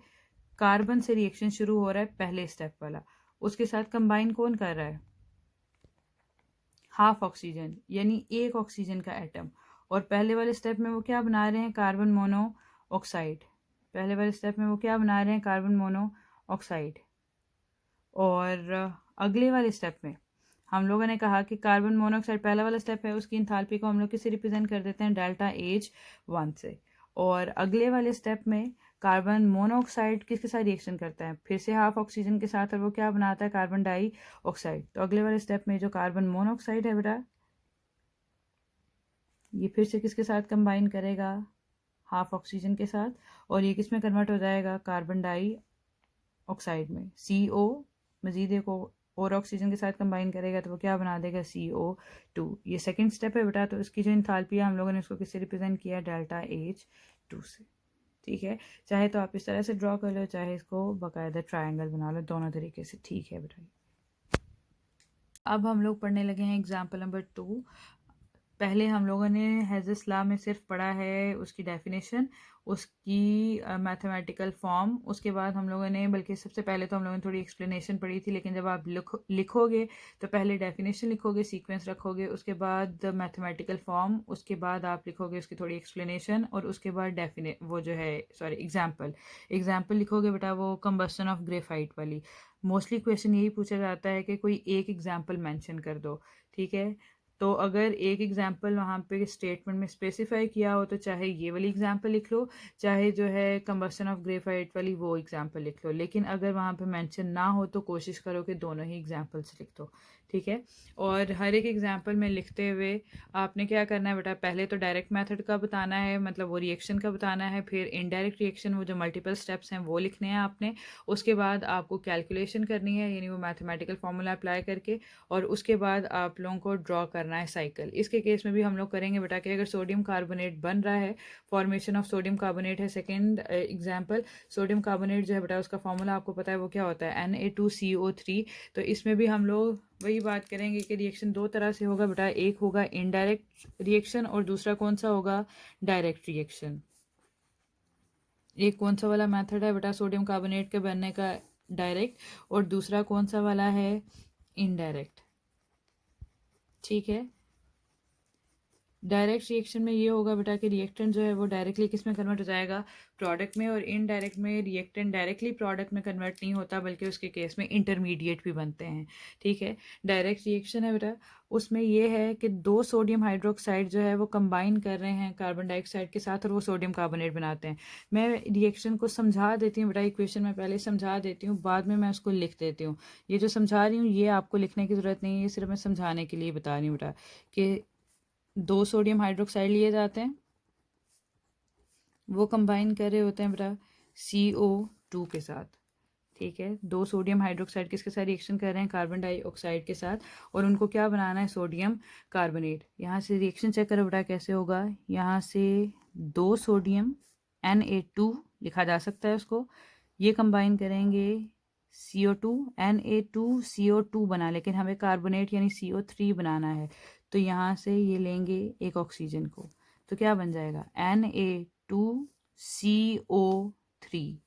कार्बन से रिएक्शन शुरू हो रहा है पहले स्टेप वाला, उसके साथ कंबाइन कौन कर रहा है, हाफ ऑक्सीजन, यानी एक ऑक्सीजन का एटम। और पहले वाले स्टेप में वो क्या बना रहे हैं, कार्बन मोनोऑक्साइड। पहले वाले स्टेप में वो क्या बना रहे हैं, कार्बन मोनोऑक्साइड। और अगले वाले स्टेप में हम लोगों ने कहा कि कार्बन मोनोऑक्साइड पहला वाला स्टेप है, उसकी इंथाल्पी को हम लोग किससे रिप्रेजेंट कर देते हैं, डेल्टा एच 1 से। और अगले वाले स्टेप में कार्बन मोनोऑक्साइड किसके साथ रिएक्शन करता है, फिर से हाफ ऑक्सीजन के साथ, और वो क्या बनाता है, कार्बन डाइऑक्साइड। तो अगले वाले स्टेप में जो कार्बन मोनोऑक्साइड है बेटा ये फिर से किसके साथ कंबाइन करेगा, हाफ ऑक्सीजन के साथ, और ये किस में कन्वर्ट हो जाएगा, कार्बन डाइऑक्साइड में। CO मजीद एक और ऑक्सीजन के साथ कंबाइन करेगा तो वो क्या बना देगा, CO2। ये सेकंड स्टेप है बेटा। तो इसकी जो इंथाल्पी है हम लोगों ने उसको किससे रिप्रेजेंट किया, डेल्टा H2 से, ठीक है। चाहे तो आप इस तरह से ड्रॉ कर लो, चाहे इसको बाकायदा ट्रायंगल बना लो, दोनों तरीके से ठीक है बेटा। अब हम लोग पढ़ने लगे हैं एग्जाम्पल नंबर 2। पहले हम लोगों ने हेज़ेस लॉ में सिर्फ पढ़ा है उसकी डेफिनेशन, उसकी मैथमेटिकल फॉर्म। उसके बाद हम लोगों ने, बल्कि सबसे पहले तो हम लोगों ने थोड़ी एक्सप्लेनेशन पढ़ी थी, लेकिन जब आप लिखोगे तो पहले डेफिनेशन लिखोगे, सीक्वेंस रखोगे, उसके बाद मैथमेटिकल फॉर्म, उसके बाद आप लिखोगे उसकी थोड़ी एक्सप्लेनेशन, और उसके बाद वो जो है एग्जाम्पल लिखोगे बेटा, वो कंबस्शन ऑफ ग्रेफाइट वाली। मोस्टली क्वेश्चन यही पूछा जाता है कि कोई एक एग्जाम्पल मेंशन कर दो, ठीक है। तो अगर एक एग्जाम्पल वहाँ पे स्टेटमेंट में स्पेसिफाई किया हो तो चाहे ये वाली एग्जाम्पल लिख लो, चाहे जो है कंबस्शन ऑफ ग्रेफाइट वाली वो एग्जाम्पल लिख लो। लेकिन अगर वहाँ पे मेंशन ना हो तो कोशिश करो कि दोनों ही एग्जाम्पल्स लिख दो, ठीक है। और हर एक एग्जाम्पल में लिखते हुए आपने क्या करना है बेटा, पहले तो डायरेक्ट मेथड का बताना है, मतलब वो रिएक्शन का बताना है, फिर इनडायरेक्ट रिएक्शन वो जो मल्टीपल स्टेप्स हैं वो लिखने हैं आपने। उसके बाद आपको कैलकुलेशन करनी है, यानी वो मैथमेटिकल फार्मूला अप्लाई करके, और उसके बाद आप लोगों को ड्रॉ करना है साइकिल। इसके केस में भी हम लोग करेंगे बेटा कि अगर सोडियम कार्बोनेट बन रहा है, फॉर्मेशन ऑफ सोडियम कार्बोनेट है सेकेंड एग्जाम्पल। सोडियम कार्बोनेट जो है बेटा उसका फॉर्मूला आपको पता है वो क्या होता है, Na2CO3। तो इसमें भी हम लोग वही बात करेंगे कि रिएक्शन दो तरह से होगा बेटा, एक होगा इनडायरेक्ट रिएक्शन और दूसरा कौन सा होगा, डायरेक्ट रिएक्शन। एक कौन सा वाला मेथड है बेटा सोडियम कार्बोनेट के बनने का, डायरेक्ट, और दूसरा कौन सा वाला है, इनडायरेक्ट, ठीक है। डायरेक्ट रिएक्शन में ये होगा बेटा कि रिएक्टेंट जो है वो डायरेक्टली किस में कन्वर्ट हो जाएगा, प्रोडक्ट में। और इनडायरेक्ट में रिएक्टेंट डायरेक्टली प्रोडक्ट में कन्वर्ट नहीं होता, बल्कि उसके केस में इंटरमीडिएट भी बनते हैं, ठीक है। डायरेक्ट रिएक्शन है बेटा, उसमें ये है कि दो सोडियम हाइड्रोक्साइड जो है वो कंबाइन कर रहे हैं कार्बन डाइऑक्साइड के साथ और वो सोडियम कार्बोनेट बनाते हैं। मैं रिएक्शन को समझा देती हूँ बेटा, इक्वेशन में पहले समझा देती हूँ, बाद में मैं उसको लिख देती हूँ। ये जो समझा रही हूँ ये आपको लिखने की ज़रूरत नहीं है, ये सिर्फ मैं समझाने के लिए बता रही हूँ बेटा कि दो सोडियम हाइड्रोक्साइड लिए जाते हैं, वो कंबाइन कर रहे होते हैं बेटा CO2 के साथ, ठीक है। दो सोडियम हाइड्रोक्साइड किसके साथ रिएक्शन कर रहे हैं, कार्बन डाइऑक्साइड के साथ, और उनको क्या बनाना है, सोडियम कार्बोनेट। यहाँ से रिएक्शन चेक करो बेटा कैसे होगा, यहाँ से दो सोडियम Na2 लिखा जा सकता है उसको, ये कंबाइन करेंगे CO2, Na2CO2 बना, लेकिन हमें कार्बोनेट यानी CO3 बनाना है। तो यहाँ से ये लेंगे एक ऑक्सीजन को, तो क्या बन जाएगा, Na2CO3,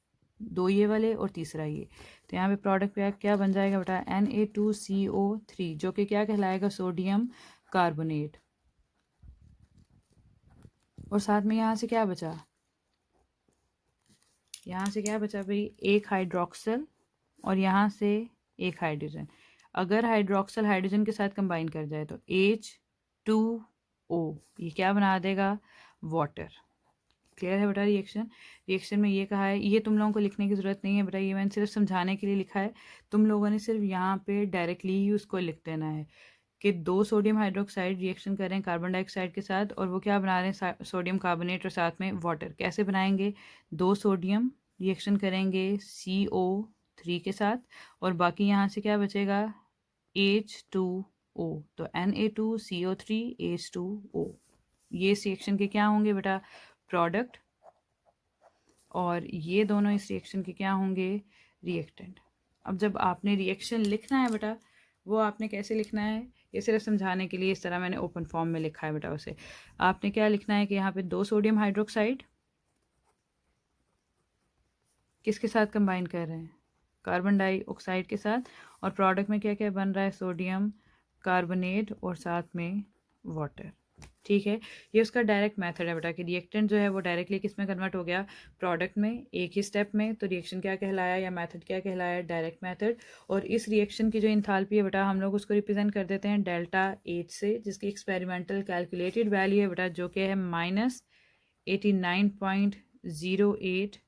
दो ये वाले और तीसरा ये। तो यहाँ पे प्रोडक्ट पे क्या बन जाएगा बेटा, Na2CO3, जो कि क्या कहलाएगा, सोडियम कार्बोनेट। और साथ में यहाँ से क्या बचा, यहाँ से क्या बचा भाई, एक हाइड्रोक्सल और यहाँ से एक हाइड्रोजन। अगर हाइड्रोक्सल हाइड्रोजन के साथ कंबाइन कर जाए तो H2O ये क्या बना देगा, वाटर। क्लियर है बेटा रिएक्शन। रिएक्शन में ये कहा है, ये तुम लोगों को लिखने की ज़रूरत नहीं है बेटा, ये मैंने सिर्फ समझाने के लिए लिखा है। तुम लोगों ने सिर्फ यहाँ पे डायरेक्टली ही उसको लिख देना है कि 2 सोडियम हाइड्रोक्साइड रिएक्शन कर रहे हैं कार्बन डाइऑक्साइड के साथ और वो क्या बना रहे हैं, सोडियम कार्बोनेट और साथ में वाटर। कैसे बनाएंगे, 2 सोडियम रिएक्शन करेंगे CO3 के साथ और बाकी यहाँ से क्या बचेगा, H2O। तो Na2CO3 H2O ये इस रिएक्शन के क्या होंगे बेटा, प्रोडक्ट, और ये दोनों इस रिएक्शन के क्या होंगे, रिएक्टेंट। अब जब आपने रिएक्शन लिखना है बेटा, वो आपने कैसे लिखना है, ये सिर्फ समझाने के लिए इस तरह मैंने ओपन फॉर्म में लिखा है बेटा। उसे आपने क्या लिखना है कि यहाँ पे 2 सोडियम हाइड्रोक्साइड किसके साथ कंबाइन कर रहे हैं, कार्बन डाइऑक्साइड के साथ, और प्रोडक्ट में क्या क्या बन रहा है, सोडियम कार्बोनेट और साथ में वाटर। ठीक है, ये उसका डायरेक्ट मेथड है बेटा कि रिएक्टेंट जो है वो डायरेक्टली किस में कन्वर्ट हो गया, प्रोडक्ट में, एक ही स्टेप में। तो रिएक्शन क्या कहलाया या मेथड क्या कहलाया, डायरेक्ट मेथड। और इस रिएक्शन की जो इंथाल्पी है बेटा, हम लोग उसको रिप्रेजेंट कर देते हैं डेल्टा H से, जिसकी एक्सपेरिमेंटल कैलकुलेटेड वैल्यू है बेटा जो कि है -89.08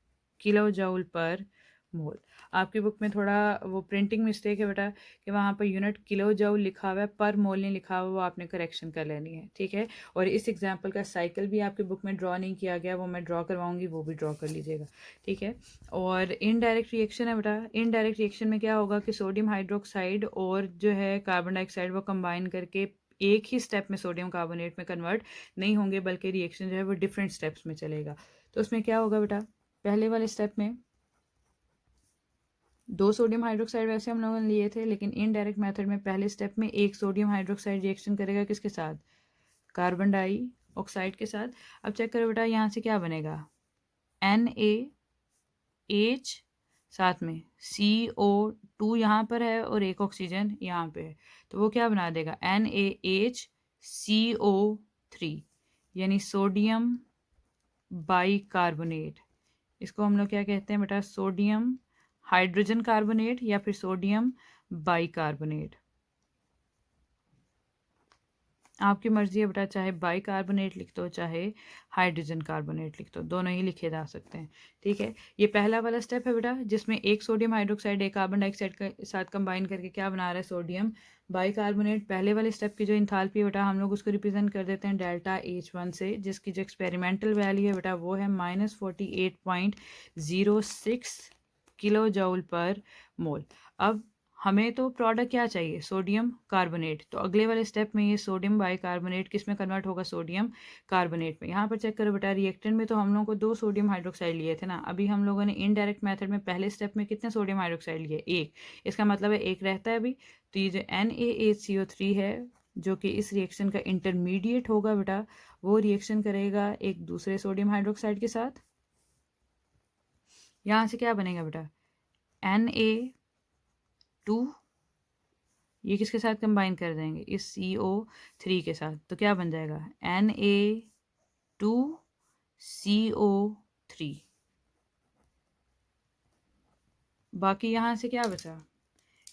किलो जूल पर मोल। आपकी बुक में थोड़ा वो प्रिंटिंग मिस्टेक है बेटा कि वहाँ पर यूनिट किलो जूल लिखा हुआ है, पर मोल नहीं लिखा हुआ, वो आपने करेक्शन कर लेनी है। ठीक है, और इस एग्जांपल का साइकिल भी आपकी बुक में ड्रॉ नहीं किया गया, वो मैं ड्रॉ करवाऊंगी, वो भी ड्रॉ कर लीजिएगा। ठीक है, और इनडायरेक्ट रिएक्शन है बेटा, इनडायरेक्ट रिएक्शन में क्या होगा कि सोडियम हाइड्रोक्साइड और जो है कार्बन डाइऑक्साइड वो कंबाइन करके एक ही स्टेप में सोडियम कार्बोनेट में कन्वर्ट नहीं होंगे, बल्कि रिएक्शन जो है वो डिफरेंट स्टेप्स में चलेगा। तो उसमें क्या होगा बेटा, पहले वाले स्टेप में 2 सोडियम हाइड्रोक्साइड वैसे हम लोगों ने लिए थे, लेकिन इनडायरेक्ट मेथड में पहले स्टेप में एक सोडियम हाइड्रोक्साइड रिएक्शन करेगा किसके साथ, कार्बन डाइऑक्साइड के साथ। अब चेक करो बेटा, यहाँ से क्या बनेगा, NaH साथ में CO2 यहाँ पर है और एक ऑक्सीजन यहाँ पे है, तो वो क्या बना देगा, NaHCO3 यानी सोडियम बाइकार्बोनेट। इसको हम लोग क्या कहते हैं बेटा, सोडियम हाइड्रोजन कार्बोनेट या फिर सोडियम बाइकार्बोनेट। आपकी मर्जी है बेटा, चाहे बाइकार्बोनेट लिख दो चाहे हाइड्रोजन कार्बोनेट लिख दो, दोनों ही लिखे जा सकते हैं। ठीक है, ये पहला वाला स्टेप है बेटा जिसमें एक सोडियम हाइड्रोक्साइड एक कार्बन डाइऑक्साइड के साथ कंबाइन करके क्या बना रहा है, सोडियम बाइकार्बोनेट। पहले वाले स्टेप की जो इंथाल्पी है बेटा, हम लोग उसको रिप्रेजेंट कर देते हैं डेल्टा H1 से, जिसकी जो एक्सपेरिमेंटल वैल्यू है बेटा वो है -48.06 किलो जूल पर मोल। अब हमें तो प्रोडक्ट क्या चाहिए, सोडियम कार्बोनेट। तो अगले वाले स्टेप में ये सोडियम बाइकार्बोनेट किस में कन्वर्ट होगा, सोडियम कार्बोनेट में। यहाँ पर चेक करो बेटा, रिएक्टेंट में तो हम लोगों को 2 सोडियम हाइड्रोक्साइड लिए थे ना, अभी हम लोगों ने इनडायरेक्ट मेथड में पहले स्टेप में कितने सोडियम हाइड्रोक्साइड लिए, एक। इसका मतलब है एक रहता है अभी। तो ये जो NaHCO3 है जो कि इस रिएक्शन का इंटरमीडिएट होगा बेटा, वो रिएक्शन करेगा एक दूसरे सोडियम हाइड्रोक्साइड के साथ। यहाँ से क्या बनेगा बेटा, Na2 ये किसके साथ कंबाइन कर देंगे, इस CO3 के साथ, तो क्या बन जाएगा, Na2CO3। बाकी यहाँ से क्या बचा,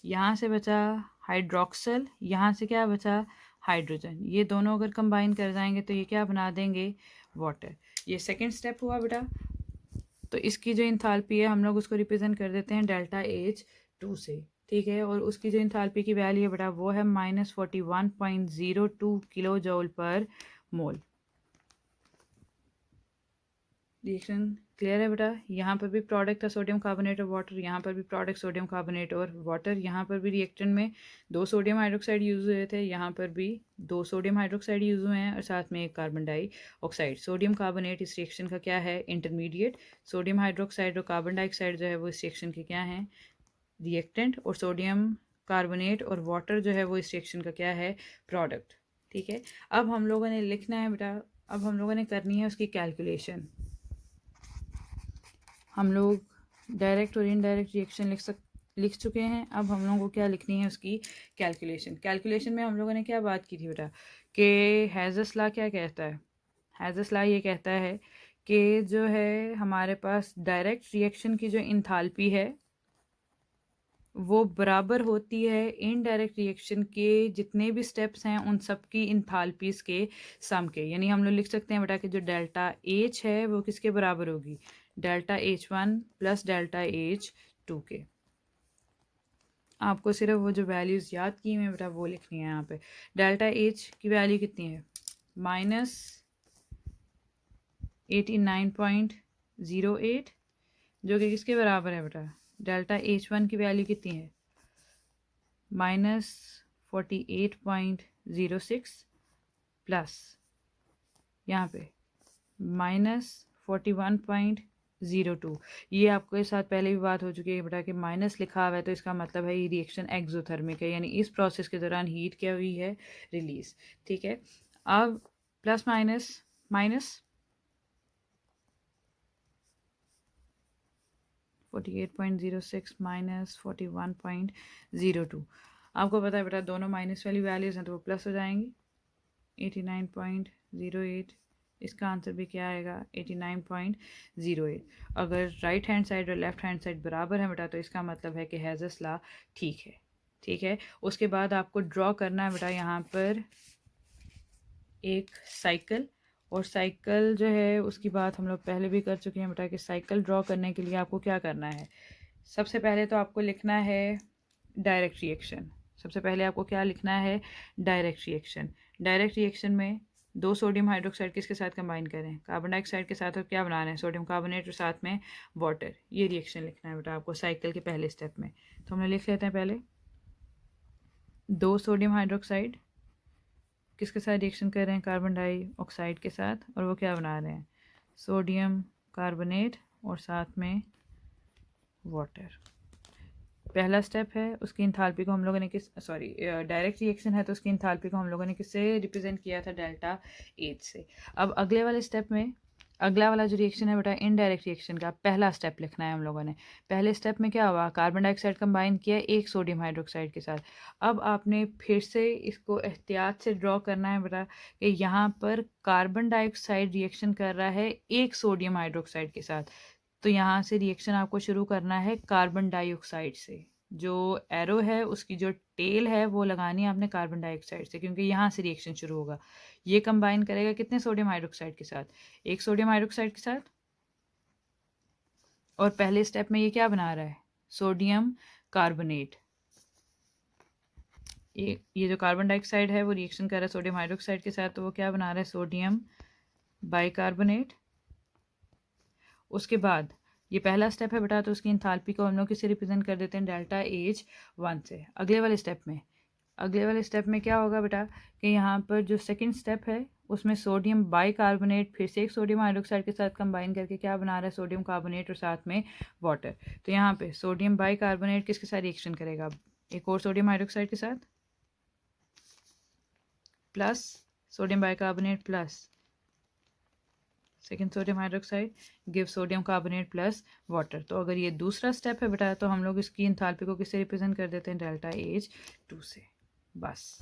यहाँ से बचा हाइड्रोक्सल, यहाँ से क्या बचा, हाइड्रोजन। ये दोनों अगर कंबाइन कर जाएंगे तो ये क्या बना देंगे, वाटर। ये सेकंड स्टेप हुआ बेटा। तो इसकी जो इंथाल्पी है हम लोग उसको रिप्रेजेंट कर देते हैं डेल्टा H2 से। ठीक है, और उसकी जो इंथाल्पी की वैल्यू है बेटा वो है -41.02 किलो जूल पर मोल। रिएक्शन क्लियर है बेटा, यहाँ पर भी प्रोडक्ट था सोडियम कार्बोनेट और वाटर, यहाँ पर भी प्रोडक्ट सोडियम कार्बोनेट और वाटर। यहाँ पर भी रिएक्टेंट में 2 सोडियम हाइड्रोक्साइड यूज़ हुए थे, यहाँ पर भी 2 सोडियम हाइड्रोक्साइड यूज़ हुए हैं और साथ में एक कार्बन डाइऑक्साइड। सोडियम कार्बोनेट इस रिएक्शन का क्या है, इंटरमीडिएट। सोडियम हाइड्रोक्साइड और कार्बन डाइऑक्साइड जो है वो इस रिएक्शन के क्या हैं, रिएक्टेंट। और सोडियम कार्बोनेट और वाटर जो है वो इस रिएक्शन का क्या है, प्रोडक्ट। ठीक है, अब हम लोगों ने लिखना है बेटा, अब हम लोगों ने करनी है उसकी कैलकुलेशन। हम लोग डायरेक्ट और इनडायरेक्ट रिएक्शन लिख चुके हैं। अब हम लोगों को क्या लिखनी है, उसकी कैलकुलेशन। कैलकुलेशन में हम लोगों ने क्या बात की थी बेटा कि हैज़र्स लॉ क्या कहता है, हैज़र्स लॉ ये कहता है कि जो है हमारे पास डायरेक्ट रिएक्शन की जो इंथाल्पी है वो बराबर होती है इनडायरेक्ट रिएक्शन के जितने भी स्टेप्स हैं उन सब की इंथाल्पीज़ के सम के। यानी हम लोग लिख सकते हैं बेटा कि जो डेल्टा एच है वो किसके बराबर होगी, delta H one plus delta H to के। आपको सिर्फ वो जो वैल्यूज़ याद की हैं बेटा वो लिखनी है यहाँ पे। डेल्टा एच की वैल्यू कितनी है, -89.08, जो कि किसके बराबर है बेटा, डेल्टा एच वन की वैल्यू कितनी है, -48.06 प्लस यहाँ पे -41.02। ये आपके साथ पहले भी बात हो चुकी है बेटा कि माइनस लिखा हुआ है तो इसका मतलब है ये रिएक्शन एक्सोथर्मिक है, यानी इस प्रोसेस के दौरान हीट क्या हुई है, रिलीज। ठीक है, अब प्लस माइनस माइनस 48.06 माइनस 41.02। आपको पता है बेटा दोनों माइनस वाली वैल्यूज़ हैं तो वो प्लस हो जाएंगी। 89.08, इसका आंसर भी क्या आएगा, 89.08। अगर राइट हैंड साइड और लेफ्ट हैंड साइड बराबर है बेटा तो इसका मतलब है कि हैज़ेस लॉ ठीक है। ठीक है, उसके बाद आपको ड्रॉ करना है बेटा यहाँ पर एक साइकिल, और साइकिल जो है उसकी बात हम लोग पहले भी कर चुके हैं बेटा कि साइकिल ड्रॉ करने के लिए आपको क्या करना है, सबसे पहले तो आपको लिखना है डायरेक्ट रिएक्शन। सबसे पहले आपको क्या लिखना है, डायरेक्ट रिएक्शन। डायरेक्ट रिएक्शन में दो सोडियम हाइड्रोक्साइड किसके साथ कंबाइन करें, कार्बन डाइऑक्साइड के साथ, और क्या बनाना है, सोडियम कार्बोनेट और साथ में वाटर। ये रिएक्शन लिखना है बेटा आपको साइकिल के पहले स्टेप में। तो हम लोग लिख लेते हैं पहले, दो सोडियम हाइड्रोक्साइड किसके साथ रिएक्शन कर रहे हैं, कार्बन डाइऑक्साइड के साथ, और वो क्या बना रहे हैं, सोडियम कार्बोनेट और साथ में वाटर। पहला स्टेप है, उसकी इंथाल्पी को हम लोगों ने डायरेक्ट रिएक्शन है तो उसकी इंथाल्पी को हम लोगों ने किससे रिप्रेजेंट किया था, डेल्टा एच से। अब अगले वाले स्टेप में अगला वाला जो रिएक्शन है बेटा इनडायरेक्ट रिएक्शन का पहला स्टेप लिखना है हम लोगों ने। पहले स्टेप में क्या हुआ, कार्बन डाइऑक्साइड कंबाइन किया एक सोडियम हाइड्रोक्साइड के साथ। अब आपने फिर से इसको एहतियात से ड्रॉ करना है बेटा कि यहाँ पर कार्बन डाइऑक्साइड रिएक्शन कर रहा है एक सोडियम हाइड्रोक्साइड के साथ, तो यहाँ से रिएक्शन आपको शुरू करना है कार्बन डाइऑक्साइड से। जो एरो है उसकी जो टेल है वो लगानी है आपने कार्बन डाइऑक्साइड से, क्योंकि यहाँ से रिएक्शन शुरू होगा। ये कंबाइन करेगा कितने सोडियम हाइड्रोक्साइड के साथ, एक सोडियम हाइड्रोक्साइड के साथ, और पहले स्टेप में ये क्या बना रहा है, सोडियम कार्बोनेट। ये जो कार्बन डाइऑक्साइड है वो रिएक्शन कर रहा है सोडियम हाइड्रोक्साइड के साथ, तो वो क्या बना रहा है, सोडियम बाइकार्बोनेट। उसके बाद ये पहला स्टेप है बेटा, तो उसकी इंथाल्पी को हम लोग किससे रिप्रेजेंट कर देते हैं, डेल्टा एच वन से। अगले वाले स्टेप में क्या होगा बेटा कि यहाँ पर जो सेकंड स्टेप है उसमें सोडियम बाइकार्बोनेट फिर से एक सोडियम हाइड्रोक्साइड के साथ कंबाइन करके क्या बना रहा है, सोडियम कार्बोनेट और साथ में वाटर। तो यहाँ पे सोडियम बाइकार्बोनेट किसके साथ रिएक्शन करेगा, एक और सोडियम हाइड्रोक्साइड के साथ, plus sodium bicarbonate plus second sodium hydroxide give sodium carbonate plus water. तो अगर ये दूसरा स्टेप है बेटा तो हम लोग इसकी इंथाल्पी को किससे रिप्रेजेंट कर देते हैं, डेल्टा एच टू से। बस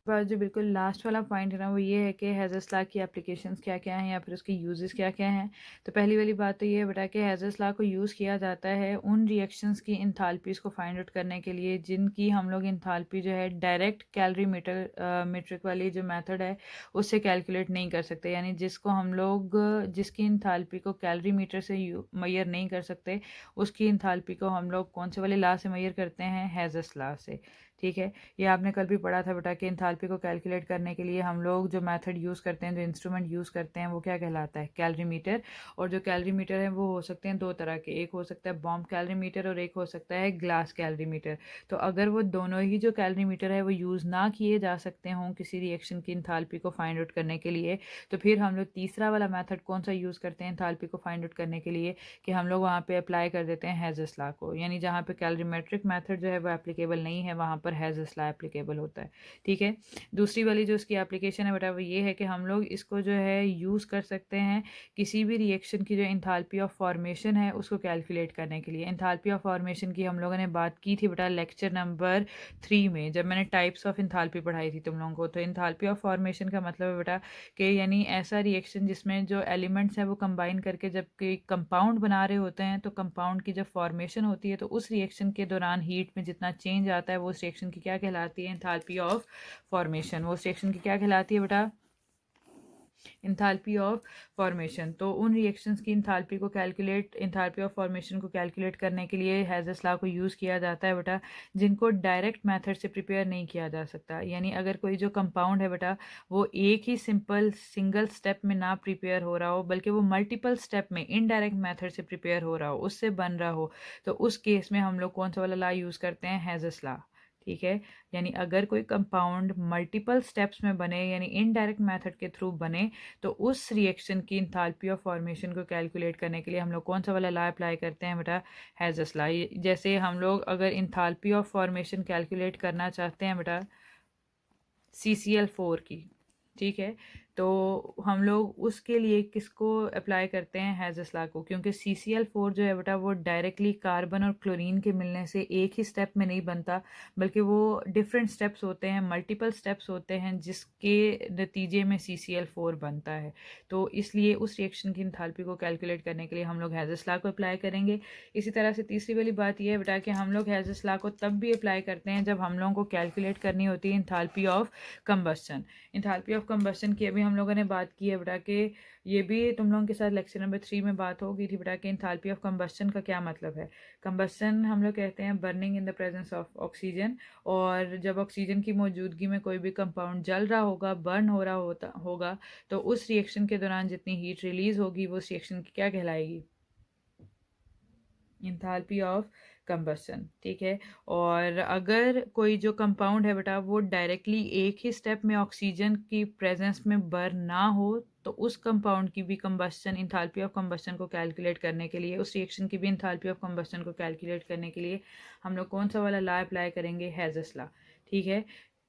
बाद जो बिल्कुल लास्ट वाला पॉइंट है ना वो ये है कि हैज़र्स लॉ की एप्लीकेशंस क्या क्या हैं या फिर उसके यूजेस क्या क्या हैं। तो पहली वाली बात तो ये है बेटा कि हैज़र्स लॉ को यूज़ किया जाता है उन रिएक्शंस की इंथाल्पीज़ को फाइंड आउट करने के लिए जिनकी हम लोग इंथाल्पी जो है डायरेक्ट कैलोरी मीट्रिक वाली जो मेथड है उससे कैलकुलेट नहीं कर सकते, यानी जिसको हम लोग जिसकी इंथाल्पी को कैलोरी मीटर से मैयर नहीं कर सकते उसकी इंथाल्पी को हम लोग कौन से वाले लॉ से मैयर करते हैं, हैज़र्स लॉ से। ठीक है, ये आपने कल भी पढ़ा था बेटा कि इंथाल्पी को कैलकुलेट करने के लिए हम लोग जो मेथड यूज़ करते हैं, जो इंस्ट्रूमेंट यूज़ करते हैं वो क्या कहलाता है, कैलोरीमीटर। और जो कैलोरीमीटर है वो हो सकते हैं दो तरह के, एक हो सकता है बॉम्ब कैलोरीमीटर और एक हो सकता है ग्लास कैलोरीमीटर। तो अगर वो दोनों ही जो कैलोरीमीटर है वो यूज़ ना किए जा सकते हों किसी रिएक्शन की इंथाल्पी को फाइंड आउट करने के लिए, तो फिर हम लोग तीसरा वाला मेथड कौन सा यूज़ करते हैं इंथाल्पी को फाइंड आउट करने के लिए, कि हम लोग वहाँ पे अप्लाई कर देते हैं हैज़र्स लॉ को। यानी जहाँ पे कैलोरीमेट्रिक मेथड जो है वो एप्लीकेबल नहीं है वहाँ ऊपर हैज़ल्स लॉ एप्लीकेबल होता है। ठीक है, दूसरी वाली जो इसकी एप्लीकेशन है बेटा वो ये है कि हम लोग इसको जो है यूज़ कर सकते हैं किसी भी रिएक्शन की जो इंथाल्पी ऑफ फॉर्मेशन है उसको कैलकुलेट करने के लिए। इंथाल्पी ऑफ फॉर्मेशन की हम लोगों ने बात की थी बेटा लेक्चर नंबर 3 में, जब मैंने टाइप्स ऑफ इंथाल्पी पढ़ाई थी तुम लोगों को। तो इंथाल्पी ऑफ फॉर्मेशन का मतलब है बेटा कि यानी ऐसा रिएक्शन जिसमें जो एलिमेंट्स हैं वो कंबाइन करके जब कोई कंपाउंड बना रहे होते हैं तो कंपाउंड की जब फॉर्मेशन होती है तो उस रिएक्शन के दौरान हीट में जितना चेंज आता है वो उस रिएक्शन की क्या कहलाती है, इंथाल्पी ऑफ फॉर्मेशन। वो उस रिएक्शन की क्या कहलाती है बेटा, इंथाल्पी ऑफ फॉर्मेशन। तो उन रिएक्शंस की इंथाल्पी को कैलकुलेट, इंथाल्पी ऑफ फॉर्मेशन को कैलकुलेट करने के लिए हैज़ल्स लॉ को यूज़ किया जाता है बेटा, जिनको डायरेक्ट मेथड से प्रिपेयर नहीं किया जा सकता। यानी अगर कोई जो कंपाउंड है बेटा वो एक ही सिंपल सिंगल स्टेप में ना प्रिपेयर हो रहा हो बल्कि वो मल्टीपल स्टेप में इनडायरेक्ट मेथड से प्रिपेयर हो रहा हो, उससे बन रहा हो, तो उस केस में हम लोग कौन सा वाला लॉ यूज़ करते हैं, हैज़ल्स लॉ। ठीक है, यानी अगर कोई कंपाउंड मल्टीपल स्टेप्स में बने यानी इनडायरेक्ट मेथड के थ्रू बने तो उस रिएक्शन की इंथाल्पी ऑफ फॉर्मेशन को कैलकुलेट करने के लिए हम लोग कौन सा वाला लॉ अप्लाई करते हैं बेटा, हैज़ल्स लॉ। जैसे हम लोग अगर इंथाल्पी ऑफ फॉर्मेशन कैलकुलेट करना चाहते हैं बेटा CCl4 की, ठीक है, तो हम लोग उसके लिए किसको अप्लाई करते हैं, हैज़ल्स लॉ को, क्योंकि CCl4 जो है बेटा वो डायरेक्टली कार्बन और क्लोरीन के मिलने से एक ही स्टेप में नहीं बनता बल्कि वो डिफरेंट स्टेप्स होते हैं, मल्टीपल स्टेप्स होते हैं जिसके नतीजे में CCl4 बनता है। तो इसलिए उस रिएक्शन की इंथाल्पी को कैलकुलेट करने के लिए हम लोग हैज़ल्स लॉ को अप्लाई करेंगे। इसी तरह से तीसरी वाली बात यह है बेटा कि हम लोग हैज़ल्स लॉ को तब भी अप्लाई करते हैं जब हम लोगों को कैलकुलेट करनी होती है enthalpy of combustion. Enthalpy of combustion की अभी हम लोगों ने बात की है बेटा कि ये भी तुम लोगों के साथ लेक्चर नंबर 3 में बात हो गई थी बेटा कि इंथाल्पी ऑफ कंबस्शन का क्या मतलब है। कंबस्शन हम लोग कहते हैं burning in the presence of oxygen, और जब ऑक्सीजन की मौजूदगी में कोई भी कंपाउंड जल रहा होगा, बर्न हो रहा होगा, तो उस रिएक्शन के दौरान जितनी हीट रिलीज होगी वो उस रिएक्शन की क्या कहलाएगी, इंथाल्पी ऑफ कंबस्शन। ठीक है, और अगर कोई जो कंपाउंड है बेटा वो डायरेक्टली एक ही स्टेप में ऑक्सीजन की प्रेजेंस में बर्न ना हो तो उस कंपाउंड की भी कंबस्शन, इंथाल्पी ऑफ कंबस्शन को कैलकुलेट करने के लिए, उस रिएक्शन की भी इंथाल्पी ऑफ कंबस्शन को कैलकुलेट करने के लिए हम लोग कौन सा वाला लॉ अप्लाई करेंगे, हैज़ल्स लॉ। ठीक है,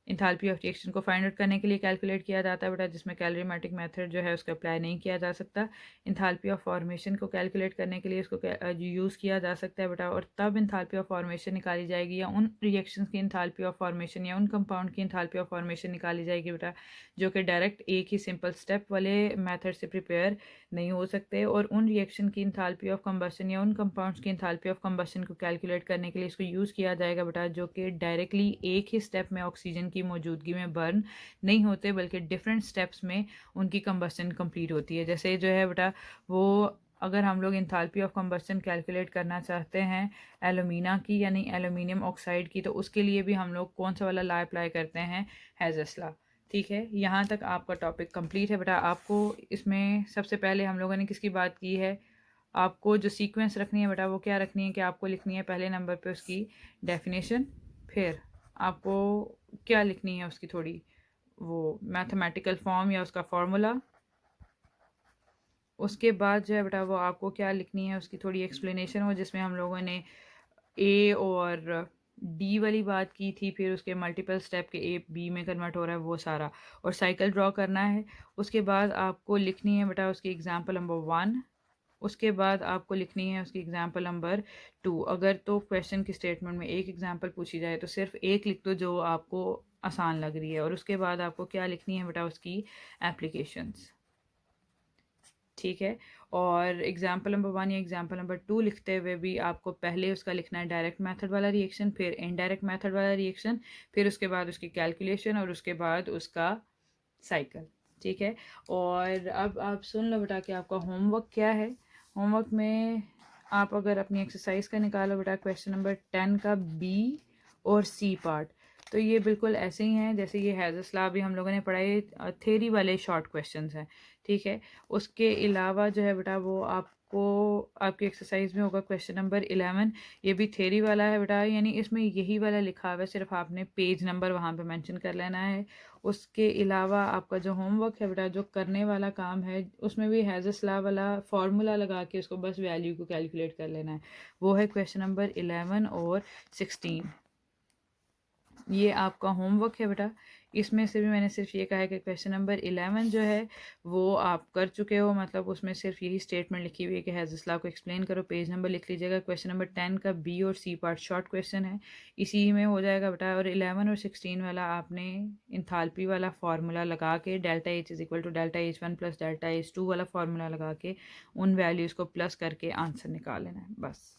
इंथाल्पी ऑफ रिएक्शन को फाइंड आउट करने के लिए कैलकुलेट किया जाता है बेटा, जिसमें कैलोरीमेट्रिक मेथड जो है उसको अप्लाई नहीं किया जा सकता। इंथाल्पी ऑफ फॉर्मेशन को कैलकुलेट करने के लिए इसको यूज़ किया जा सकता है बेटा, और तब इंथाल्पी ऑफ फॉर्मेशन निकाली जाएगी, या उन रिएक्शंस की इंथाल्पी ऑफ फॉर्मेशन या उन कंपाउंड की इंथाल्पी ऑफ फॉर्मेशन निकाली जाएगी बेटा जो कि डायरेक्ट एक ही सिंपल स्टेप वाले मेथड से प्रिपेयर नहीं हो सकते, और उन रिएक्शन की इंथाल्पी ऑफ कंबस्शन या उन कंपाउंड्स की इंथाल्पी ऑफ कंबस्शन को कैलकुलेट करने के लिए इसको यूज़ किया जाएगा बेटा जो कि डायरेक्टली एक ही स्टेप में ऑक्सीजन की मौजूदगी में बर्न नहीं होते बल्कि डिफरेंट स्टेप्स में उनकी कंबस्शन कंप्लीट होती है। जैसे जो है बेटा वो अगर हम लोग इंथाल्पी ऑफ कंबस्शन कैलकुलेट करना चाहते हैं एलुमिना की यानी एल्यूमिनियम ऑक्साइड की, तो उसके लिए भी हम लोग कौन सा वाला लॉ अप्लाई करते हैं, हैज़ल्स लॉ। ठीक है, यहाँ तक आपका टॉपिक कंप्लीट है बेटा। आपको इसमें सबसे पहले हम लोगों ने किसकी बात की है, आपको जो सीक्वेंस रखनी है बेटा वो क्या रखनी है कि आपको लिखनी है पहले नंबर पे उसकी डेफिनेशन, फिर आपको क्या लिखनी है उसकी थोड़ी वो मैथमेटिकल फॉर्म या उसका फॉर्मूला, उसके बाद जो है बेटा वो आपको क्या लिखनी है उसकी थोड़ी एक्सप्लेनेशन हो जिसमें हम लोगों ने ए और डी वाली बात की थी, फिर उसके मल्टीपल स्टेप के ए बी में कन्वर्ट हो रहा है वो सारा, और साइकिल ड्रॉ करना है। उसके बाद आपको लिखनी है बेटा उसकी एग्जांपल नंबर 1, उसके बाद आपको लिखनी है उसकी एग्जांपल नंबर 2। अगर तो क्वेश्चन की स्टेटमेंट में एक एग्जांपल पूछी जाए तो सिर्फ एक लिख दो जो आपको आसान लग रही है, और उसके बाद आपको क्या लिखनी है बेटा उसकी एप्लीकेशंस। ठीक है, और एग्जाम्पल नंबर 1 या एग्जाम्पल नंबर 2 लिखते हुए भी आपको पहले उसका लिखना है डायरेक्ट मेथड वाला रिएक्शन, फिर इनडायरेक्ट मेथड वाला रिएक्शन, फिर उसके बाद उसकी कैलकुलेशन, और उसके बाद उसका साइकिल। ठीक है, और अब आप सुन लो बेटा कि आपका होमवर्क क्या है। होमवर्क में आप अगर अपनी एक्सरसाइज का निकालो बेटा क्वेश्चन नंबर 10 का बी और सी पार्ट, तो ये बिल्कुल ऐसे ही हैं जैसे ये हैज़ल्स लॉ भी हम लोगों ने पढ़ाई, थ्योरी वाले शॉर्ट क्वेश्चंस हैं। ठीक है, उसके अलावा जो है बेटा वो आपको आपकी एक्सरसाइज में होगा क्वेश्चन नंबर 11, ये भी थ्योरी वाला है बेटा, यानी इसमें यही वाला लिखा हुआ है, सिर्फ आपने पेज नंबर वहाँ पे मेंशन कर लेना है। उसके अलावा आपका जो होमवर्क है बेटा, जो करने वाला काम है, उसमें भी हैज़ल्स लॉ वाला फार्मूला लगा के उसको बस वैल्यू को कैलकुलेट कर लेना है। वो है क्वेश्चन नंबर 11 और 16। ये आपका होमवर्क है बेटा। इसमें से भी मैंने सिर्फ ये कहा है कि क्वेश्चन नंबर 11 जो है वो आप कर चुके हो, मतलब उसमें सिर्फ यही स्टेटमेंट लिखी हुई है कि हैज़ लॉ को एक्सप्लेन करो, पेज नंबर लिख लीजिएगा। क्वेश्चन नंबर 10 का बी और सी पार्ट शॉर्ट क्वेश्चन है, इसी में हो जाएगा बेटा। और 11 और 16 वाला आपने इंथाल्पी वाला फार्मूला लगा के delta H is equal to delta H one plus delta H two वाला फार्मूला लगा के उन वैल्यूज़ को प्लस करके आंसर निकाल लेना है बस।